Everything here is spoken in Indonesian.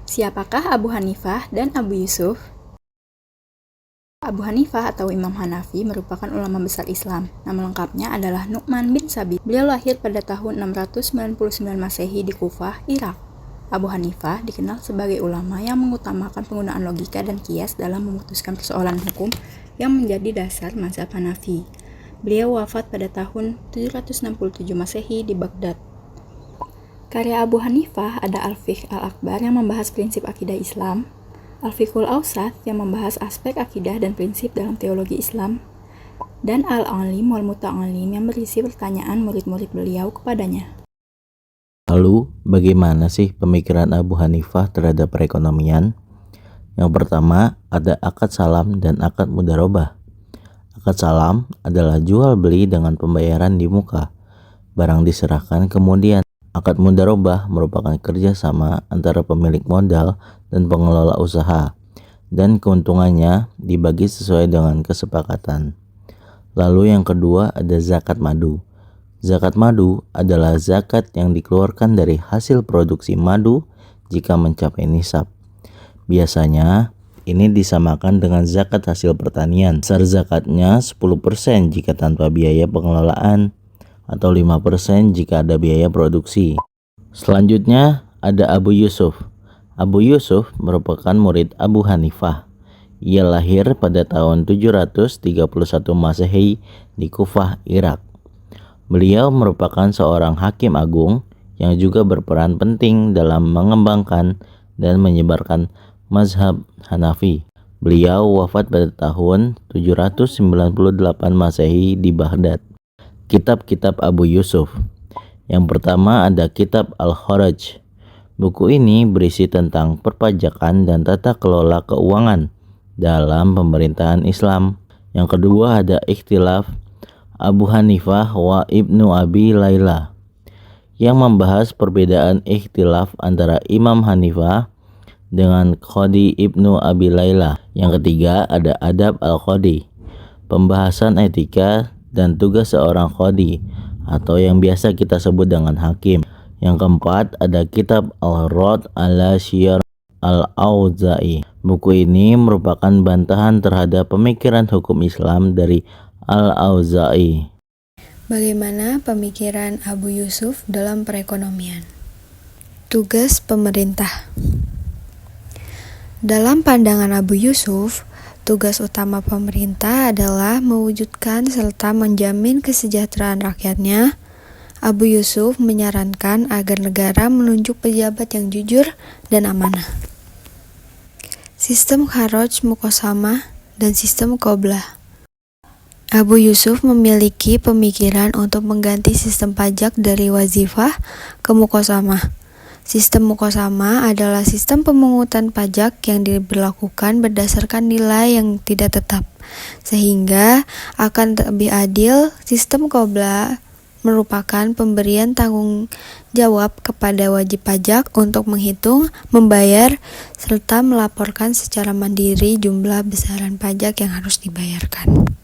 Siapakah Abu Hanifah dan Abu Yusuf? Abu Hanifah atau Imam Hanafi merupakan ulama besar Islam. Nama lengkapnya adalah Nu'man bin Sabit. Beliau lahir pada tahun 699 Masehi di Kufah, Irak. Abu Hanifah dikenal sebagai ulama yang mengutamakan penggunaan logika dan kias dalam memutuskan persoalan hukum yang menjadi dasar mazhab Hanafi. Beliau wafat pada tahun 767 Masehi di Baghdad. Karya Abu Hanifah ada Al-Fiqh Al-Akbar yang membahas prinsip akidah Islam, Al-Fiqhul Awsat yang membahas aspek akidah dan prinsip dalam teologi Islam, dan Al-Alim wal Muta'alim yang berisi pertanyaan murid-murid beliau kepadanya. Lalu, bagaimana sih pemikiran Abu Hanifah terhadap perekonomian? Yang pertama, ada akad salam dan akad mudharabah. Akad salam adalah jual beli dengan pembayaran di muka. Barang diserahkan kemudian. Akad mudharabah merupakan kerjasama antara pemilik modal dan pengelola usaha, dan keuntungannya dibagi sesuai dengan kesepakatan. Lalu yang kedua ada zakat madu. Zakat madu adalah zakat yang dikeluarkan dari hasil produksi madu jika mencapai nisab. Biasanya ini disamakan dengan zakat hasil pertanian. Besar zakatnya 10% jika tanpa biaya pengelolaan, atau 5% jika ada biaya produksi. Selanjutnya ada Abu Yusuf. Abu Yusuf merupakan murid Abu Hanifah. Ia lahir pada tahun 731 Masehi di Kufah, Irak. Beliau merupakan seorang hakim agung yang juga berperan penting dalam mengembangkan dan menyebarkan mazhab Hanafi. Beliau wafat pada tahun 798 Masehi di Baghdad. Kitab-kitab Abu Yusuf. Yang pertama ada kitab Al-Kharaj. Buku ini berisi tentang perpajakan dan tata kelola keuangan dalam pemerintahan Islam. Yang kedua ada Ikhtilaf Abu Hanifah wa Ibnu Abi Layla, yang membahas perbedaan ikhtilaf antara Imam Hanifah dengan Qadi Ibnu Abi Layla. Yang ketiga ada Adab Al-Qadi, pembahasan etika dan tugas seorang qadi atau yang biasa kita sebut dengan hakim. Yang keempat ada kitab Al-Rad ala Syir Al-Auza'i. Buku ini merupakan bantahan terhadap pemikiran hukum Islam dari Al-Auza'i. Bagaimana pemikiran Abu Yusuf dalam perekonomian? Tugas pemerintah. Dalam pandangan Abu Yusuf, tugas utama pemerintah adalah mewujudkan serta menjamin kesejahteraan rakyatnya. Abu Yusuf menyarankan agar negara menunjuk pejabat yang jujur dan amanah. Sistem kharaj muqasamah dan sistem qoblah. Abu Yusuf memiliki pemikiran untuk mengganti sistem pajak dari wazifah ke muqasamah. Sistem muqasamah adalah sistem pemungutan pajak yang diberlakukan berdasarkan nilai yang tidak tetap, sehingga akan lebih adil. Sistem qoblah merupakan pemberian tanggung jawab kepada wajib pajak untuk menghitung, membayar, serta melaporkan secara mandiri jumlah besaran pajak yang harus dibayarkan.